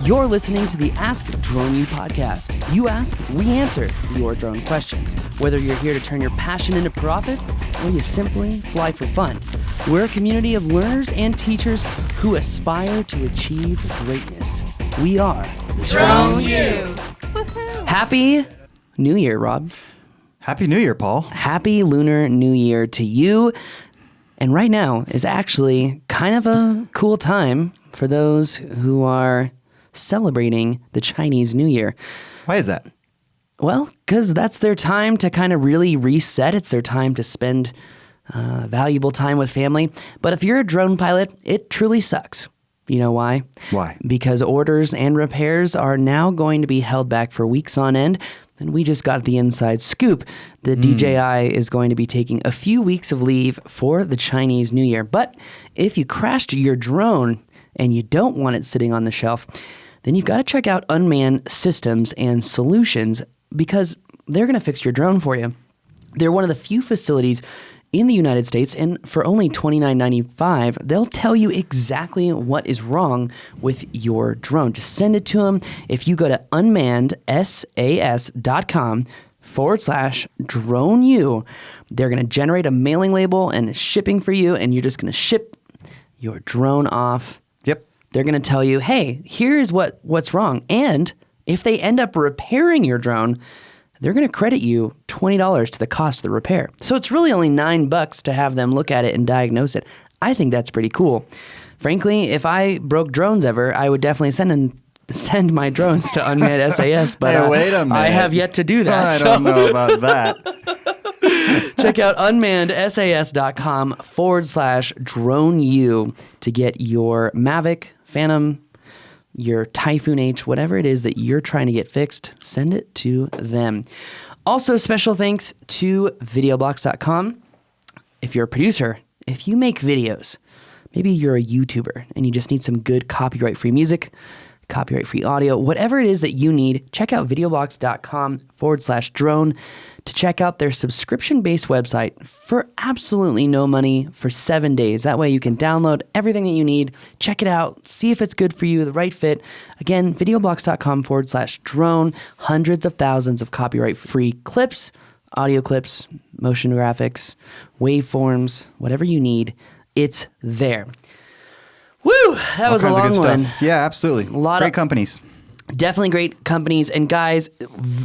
You're listening to the Ask Drone U podcast. You ask, we answer your drone questions. Whether you're here to turn your passion into profit or you simply fly for fun, we're a community of learners and teachers who aspire to achieve greatness. We are Drone U. Happy New Year, Rob. Happy New Year, Paul. Happy Lunar New Year to you. And right now is actually kind of a cool time for those who are celebrating the Chinese New Year. Why is that? Well, because that's their time to kind of really reset. It's their time to spend valuable time with family. But if you're a drone pilot, it truly sucks. You know why? Why? Because orders and repairs are now going to be held back for weeks on end. And we just got the inside scoop that DJI is going to be taking a few weeks of leave for the Chinese New Year. But if you crashed your drone and you don't want it sitting on the shelf, then you've got to check out Unmanned Systems and Solutions because they're going to fix your drone for you. They're one of the few facilities in the United States, and for only $29.95, they'll tell you exactly what is wrong with your drone. Just send it to them. If you go to unmannedsas.com/DroneU, they're going to generate a mailing label and shipping for you, and you're just going to ship your drone off. Yep. They're going to tell you, hey, here's what's wrong. And if they end up repairing your drone, they're going to credit you $20 to the cost of the repair. So it's really only $9 to have them look at it and diagnose it. I think that's pretty cool. Frankly, if I broke drones ever, I would definitely send my drones to Unmanned SAS, but hey, wait a minute. I have yet to do that. I don't know about that. Check out unmannedsas.com/DroneU to get your Mavic, Phantom, your Typhoon H, whatever it is that you're trying to get fixed, send it to them. Also, special thanks to videoblocks.com. If you're a producer, if you make videos, maybe you're a YouTuber and you just need some good copyright-free music, copyright-free audio, whatever it is that you need, check out videoblocks.com/drone to check out their subscription-based website for absolutely no money for 7 days. That way you can download everything that you need, check it out, see if it's good for you, the right fit. Again, videoblocks.com/drone, hundreds of thousands of copyright-free clips, audio clips, motion graphics, waveforms, whatever you need, it's there. Woo! That was a long one. Yeah, absolutely. Great companies. Definitely great companies. And guys,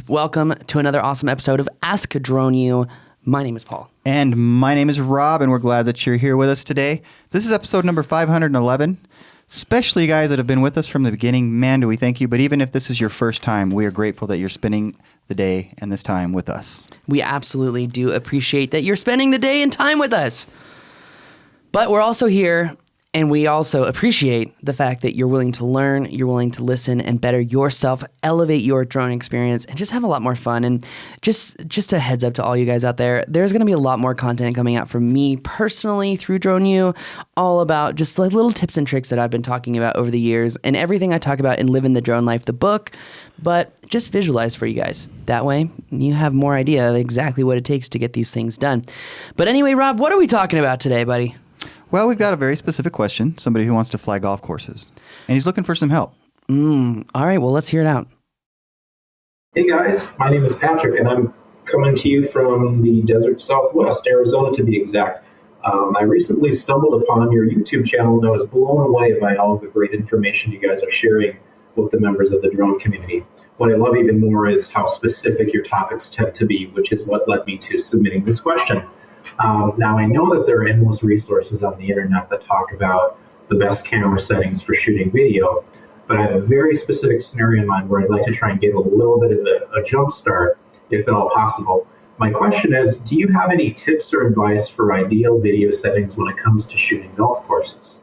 welcome to another awesome episode of Ask Drone U. My name is Paul. And my name is Rob, and we're glad that you're here with us today. This is episode number 511. Especially you guys that have been with us from the beginning, man, do we thank you. But even if this is your first time, we are grateful that you're spending the day and this time with us. We absolutely do appreciate that you're spending the day and time with us. But we're also here, and we also appreciate the fact that you're willing to learn, you're willing to listen and better yourself, elevate your drone experience, and just have a lot more fun. And just a heads up to all you guys out there, there's going to be a lot more content coming out from me personally through Drone U, all about just like little tips and tricks that I've been talking about over the years and everything I talk about in Living the Drone Life, the book, but just visualize for you guys. That way you have more idea of exactly what it takes to get these things done. But anyway, Rob, what are we talking about today, buddy? Well, we've got a very specific question, somebody who wants to fly golf courses, and he's looking for some help. All right, well, let's hear it out. Hey guys, my name is Patrick, and I'm coming to you from the desert Southwest, Arizona to be exact. I recently stumbled upon your YouTube channel, and I was blown away by all of the great information you guys are sharing with the members of the drone community. What I love even more is how specific your topics tend to be, which is what led me to submitting this question. Now, I know that there are endless resources on the internet that talk about the best camera settings for shooting video, but I have a very specific scenario in mind where I'd like to try and get a little bit of a jump start, if at all possible. My question is, do you have any tips or advice for ideal video settings when it comes to shooting golf courses?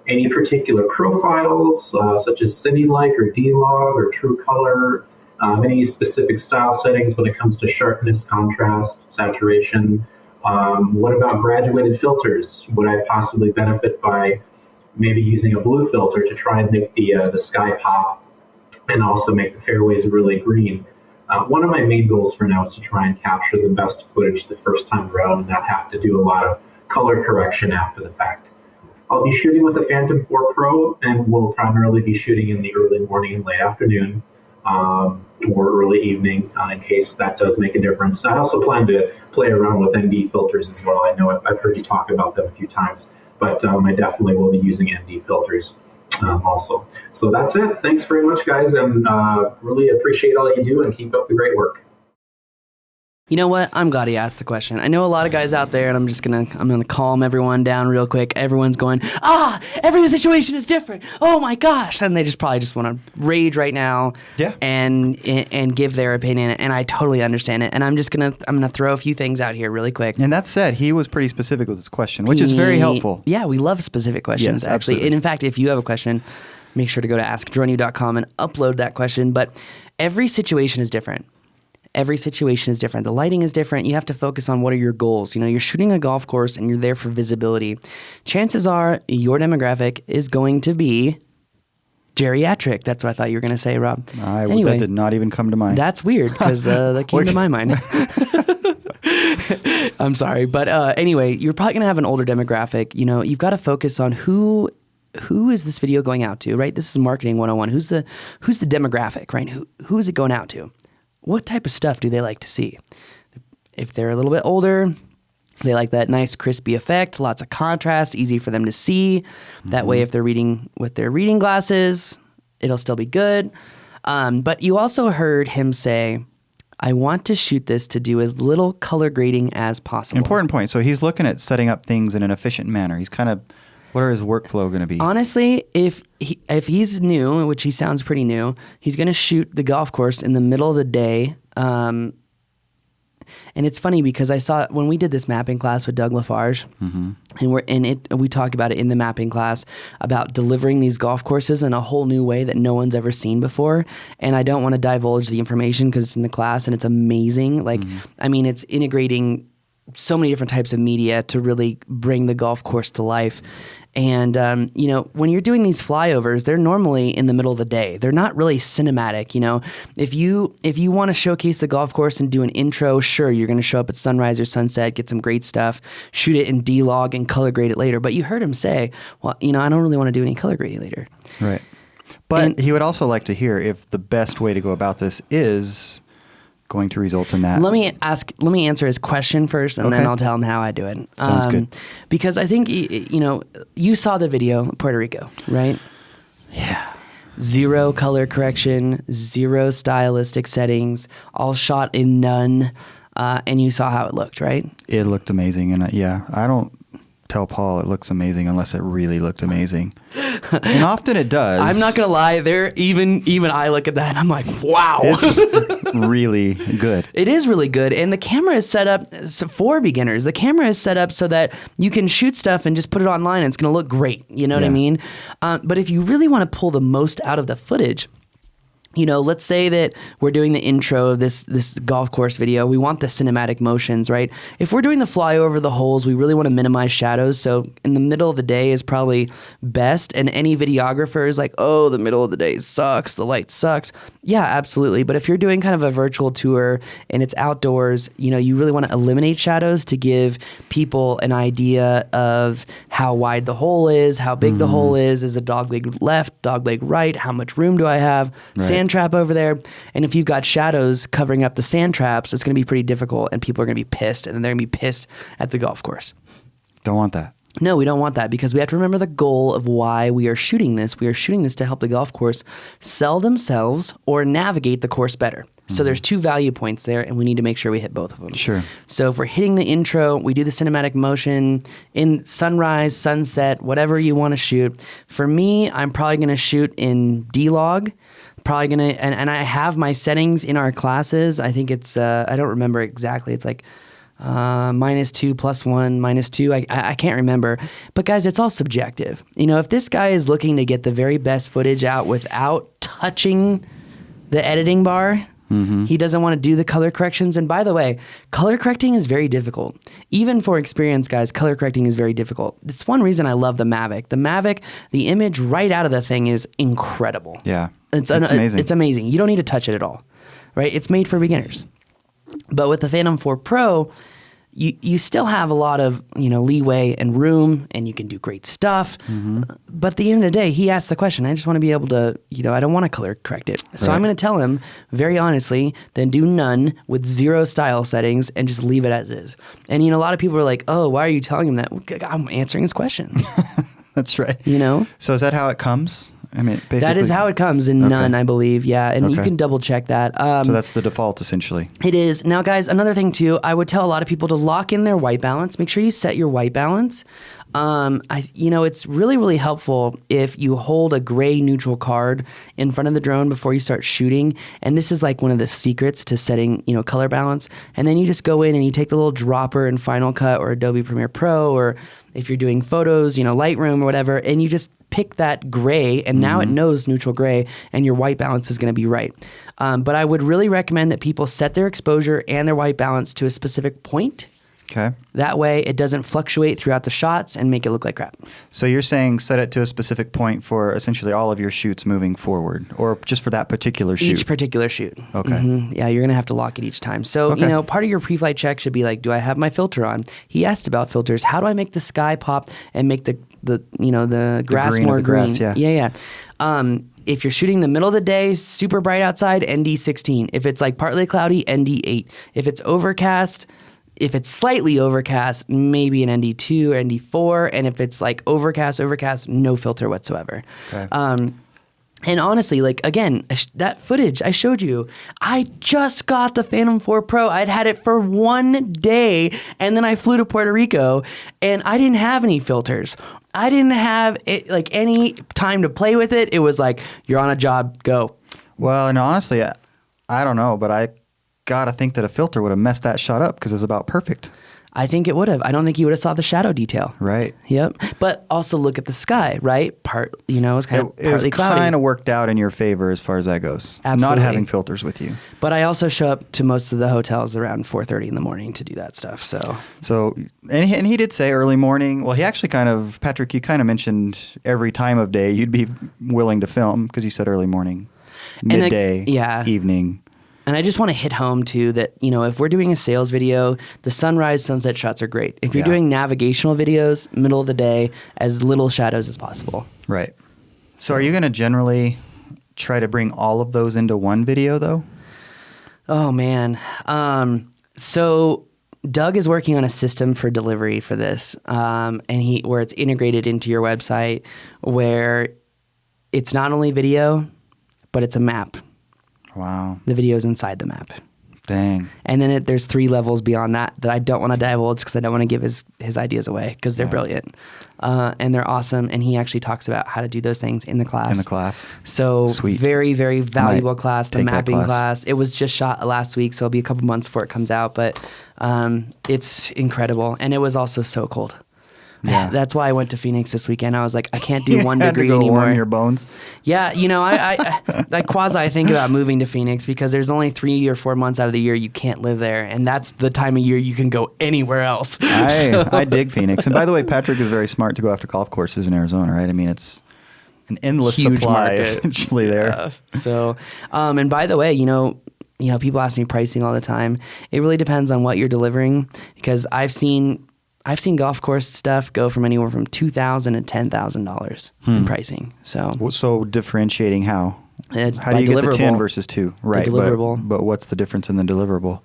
Any particular profiles, such as Cine-like or D-Log or True Color? Any specific style settings when it comes to sharpness, contrast, saturation? What about graduated filters? Would I possibly benefit by maybe using a blue filter to try and make the sky pop and also make the fairways really green? One of my main goals for now is to try and capture the best footage the first time around and not have to do a lot of color correction after the fact. I'll be shooting with the Phantom 4 Pro, and we'll primarily be shooting in the early morning and late afternoon, or early evening, in case that does make a difference. I also plan to play around with ND filters as well. I know I've heard you talk about them a few times, but I definitely will be using ND filters also. So that's it. Thanks very much, guys, and really appreciate all you do, and keep up the great work. You know what? I'm glad he asked the question. I know a lot of guys out there, and I'm gonna calm everyone down real quick. Everyone's going, every situation is different. Oh my gosh, and they probably just want to rage right now, Yeah. and give their opinion. And I totally understand it. And I'm gonna throw a few things out here really quick. And that said, he was pretty specific with his question, which is very helpful. Yeah, we love specific questions, Yes, actually. absolutely. And in fact, if you have a question, make sure to go to askdronu.com and upload that question. But every situation is different. Every situation is different. The lighting is different. You have to focus on what are your goals. You're shooting a golf course and you're there for visibility. Chances are your demographic is going to be geriatric. That's what I thought you were going to say, Rob. Anyway, that did not even come to mind. that's weird because that came to my mind. I'm sorry. But anyway, you're probably going to have an older demographic. You've got to focus on who is this video going out to, right? This is marketing 101. Who's the demographic, right? Who is it going out to? What type of stuff do they like to see? If they're a little bit older, they like that nice crispy effect, lots of contrast, easy for them to see. That way, if they're reading with their reading glasses, it'll still be good. But you also heard him say, I want to shoot this to do as little color grading as possible. Important point. So he's looking at setting up things in an efficient manner. He's kind of, what are his workflow going to be? Honestly, if he's new, which he sounds pretty new, he's going to shoot the golf course in the middle of the day. And it's funny because I saw when we did this mapping class with Doug Lafarge, and we talked about it in the mapping class about delivering these golf courses in a whole new way that no one's ever seen before. And I don't want to divulge the information because it's in the class and it's amazing. It's integrating so many different types of media to really bring the golf course to life. And, when you're doing these flyovers, they're normally in the middle of the day. They're not really cinematic. If you want to showcase the golf course and do an intro, sure, you're going to show up at sunrise or sunset, get some great stuff, shoot it in D-Log and color grade it later. But you heard him say, well, I don't really want to do any color grading later. Right. But he would also like to hear if the best way to go about this is going to result in that. Let me answer his question first, and then I'll tell him how I do it. Sounds good. Because I think, you saw the video, Puerto Rico, right? Yeah. 0 color correction, 0 stylistic settings, all shot in none, and you saw how it looked, right? It looked amazing. And I don't tell Paul it looks amazing unless it really looked amazing. And often it does. I'm not going to lie. Even I look at that and I'm like, wow. It's really good. It is really good. And the camera is set up for beginners. The camera is set up so that you can shoot stuff and just put it online and it's going to look great. You know what I mean? But if you really want to pull the most out of the footage, let's say that we're doing the intro of this golf course video. We want the cinematic motions, right? If we're doing the flyover the holes, we really want to minimize shadows. So in the middle of the day is probably best. And any videographer is like, oh, the middle of the day sucks. The light sucks. Yeah, absolutely. But if you're doing kind of a virtual tour and it's outdoors, you really want to eliminate shadows to give people an idea of how wide the hole is, how big the hole is a dogleg left, dogleg right, how much room do I have? Right. Sand trap over there. And if you've got shadows covering up the sand traps, it's going to be pretty difficult and people are going to be pissed and then they're going to be pissed at the golf course. Don't want that. No, we don't want that because we have to remember the goal of why we are shooting this. We are shooting this to help the golf course sell themselves or navigate the course better. So there's 2 value points there and we need to make sure we hit both of them. Sure. So if we're hitting the intro, we do the cinematic motion in sunrise, sunset, whatever you want to shoot. For me, I'm probably going to shoot in D-Log. Probably going to, and I have my settings in our classes. I think it's, I don't remember exactly. It's like -2, +1, -2. I can't remember. But guys, it's all subjective. If this guy is looking to get the very best footage out without touching the editing bar, he doesn't want to do the color corrections. And by the way, color correcting is very difficult. Even for experienced guys, color correcting is very difficult. It's one reason I love the Mavic. The Mavic, the image right out of the thing is incredible. Yeah. It's amazing. It's amazing. You don't need to touch it at all, right? It's made for beginners. But with the Phantom 4 Pro, you still have a lot of, leeway and room, and you can do great stuff. But at the end of the day, he asked the question. I just want to be able to, I don't want to color correct it. So Right. I'm going to tell him very honestly, then do none with 0 style settings and just leave it as is. And, a lot of people are like, oh, why are you telling him that? Well, I'm answering his question, That's right. So is that how it comes? I mean, basically. That is how it comes in none, I believe. Yeah. And you Okay. can double check that. So that's the default, essentially. It is. Now, guys, another thing too, I would tell a lot of people to lock in their white balance. Make sure you set your white balance. It's really, really helpful if you hold a gray neutral card in front of the drone before you start shooting. And this is like one of the secrets to setting, color balance. And then you just go in and you take the little dropper in Final Cut or Adobe Premiere Pro, or if you're doing photos, Lightroom or whatever, and you just pick that gray, and now it knows neutral gray, and your white balance is going to be right. But I would really recommend that people set their exposure and their white balance to a specific point. Okay. That way it doesn't fluctuate throughout the shots and make it look like crap. So you're saying set it to a specific point for essentially all of your shoots moving forward, or just for that particular shoot? Each particular shoot. Okay. Yeah, you're going to have to lock it each time. So, Okay. part of your pre-flight check should be like, do I have my filter on? He asked about filters. How do I make the sky pop and make the grass green of more the green? grass, yeah. Yeah. If you're shooting the middle of the day, super bright outside, ND16. If it's like partly cloudy, ND8. If it's overcast, if it's slightly overcast, maybe an ND2 or ND4. And if it's like overcast, no filter whatsoever. Okay. And honestly, like, again, that footage I showed you, I just got the Phantom 4 Pro. I'd had it for 1 day, and then I flew to Puerto Rico, and I didn't have any filters. I didn't have any time to play with it. It was like, you're on a job, go. Well, and honestly, I don't know, but I got to think that a filter would have messed that shot up because it was about perfect. I think it would have. I don't think you would have saw the shadow detail. Right. Yep. But also look at the sky, right? It's kind of It was partly cloudy. kind of worked out in your favor as far as that goes. Not Absolutely. having filters with you. But I also show up to most of the hotels around 4:30 in the morning to do that stuff. So And he did say early morning. Well, he actually Patrick, you kind of mentioned every time of day you'd be willing to film because you said early morning, midday, evening. And I just want to hit home too that, if we're doing a sales video, the sunrise, sunset shots are great. If you're doing navigational videos, middle of the day, as little shadows as possible. Right. So are you going to generally try to bring all of those into one video though? Oh man. So Doug is working on a system for delivery for this, and where it's integrated into your website, where it's not only video, but it's a map. Wow. The video's inside the map. Dang. And then there's 3 levels beyond that I don't want to divulge because I don't want to give his ideas away because they're brilliant. And they're awesome. And he actually talks about how to do those things in the class. So Sweet. very, very valuable class, the take that mapping class. class. It was just shot last week, so it'll be a couple months before it comes out. But it's incredible. And it was also so cold. Yeah. That's why I went to Phoenix this weekend. I was like, I can't do You 1 had degree to go anymore. warm your bones. Yeah, I quasi think about moving to Phoenix because there's only 3 or 4 months out of the year you can't live there, and that's the time of year you can go anywhere else. I dig Phoenix. And by the way, Patrick is very smart to go after golf courses in Arizona, right? I mean, it's an endless Huge supply market. essentially there. So, and by the way, people ask me pricing all the time. It really depends on what you're delivering because I've seen golf course stuff go from anywhere from $2,000 to $10,000 in pricing. So differentiating how? How By do you get the 10 deliverable. versus 2? Right. deliverable. But what's the difference in the deliverable?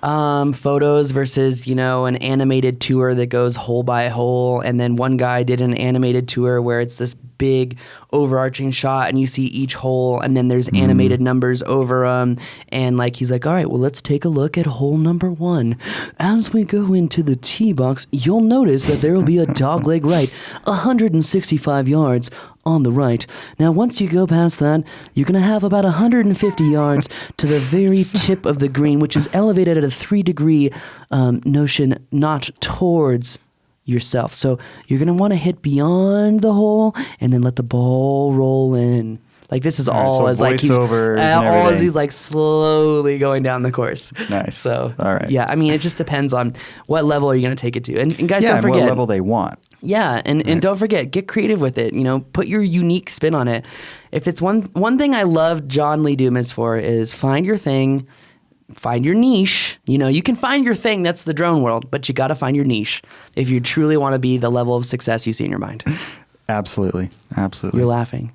Photos versus, an animated tour that goes hole by hole. And then one guy did an animated tour where it's this big overarching shot and you see each hole and then there's animated numbers over them. And he's like, all right, well, let's take a look at hole number 1. As we go into the tee box, you'll notice that there will be a dogleg right, 165 yards on the right. Now, once you go past that, you're going to have about 150 yards to the very tip of the green, which is elevated at a 3-degree notion, not towards yourself. So you're going to want to hit beyond the hole and then let the ball roll in. This is all so as he's voiceovers and all as everything. he's slowly going down the course. Nice. So all right. yeah, I mean, it just depends on what level are you going to take it to. And guys, Yeah, don't and forget what level they want. Yeah, and don't forget, get creative with it. Put your unique spin on it. If it's one thing I love John Lee Dumas for is find your thing, find your niche. You know, you can find your thing. That's the drone world, but you got to find your niche if you truly want to be the level of success you see in your mind. Absolutely. Absolutely. You're laughing.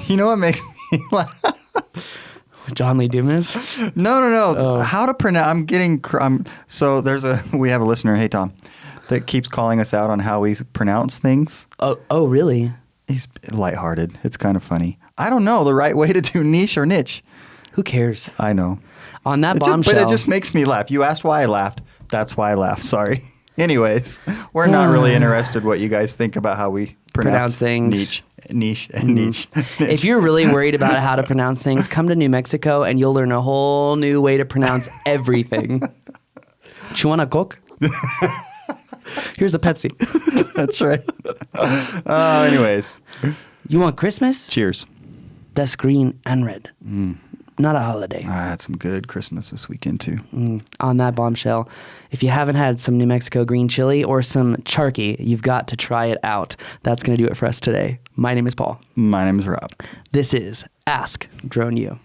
You know what makes me laugh? John Lee Dumas? No. How to pronounce? So we have a listener, hey Tom, that keeps calling us out on how we pronounce things. Oh, really? He's lighthearted. It's kind of funny. I don't know the right way to do niche or niche. Who cares? I know. On that But bombshell. it just makes me laugh. You asked why I laughed. That's why I laughed. Sorry. Anyways, we're not really interested what you guys think about how we pronounce things. Niche and niche. If you're really worried about how to pronounce things, come to New Mexico and you'll learn a whole new way to pronounce everything. Chuana Coke? Here's a Pepsi. That's right. Anyways. You want Christmas? Cheers. That's green and red. Not a holiday. I had some good Christmas this weekend too. On that bombshell, if you haven't had some New Mexico green chili or some charqui, you've got to try it out. That's going to do it for us today. My name is Paul. My name is Rob. This is Ask Drone U.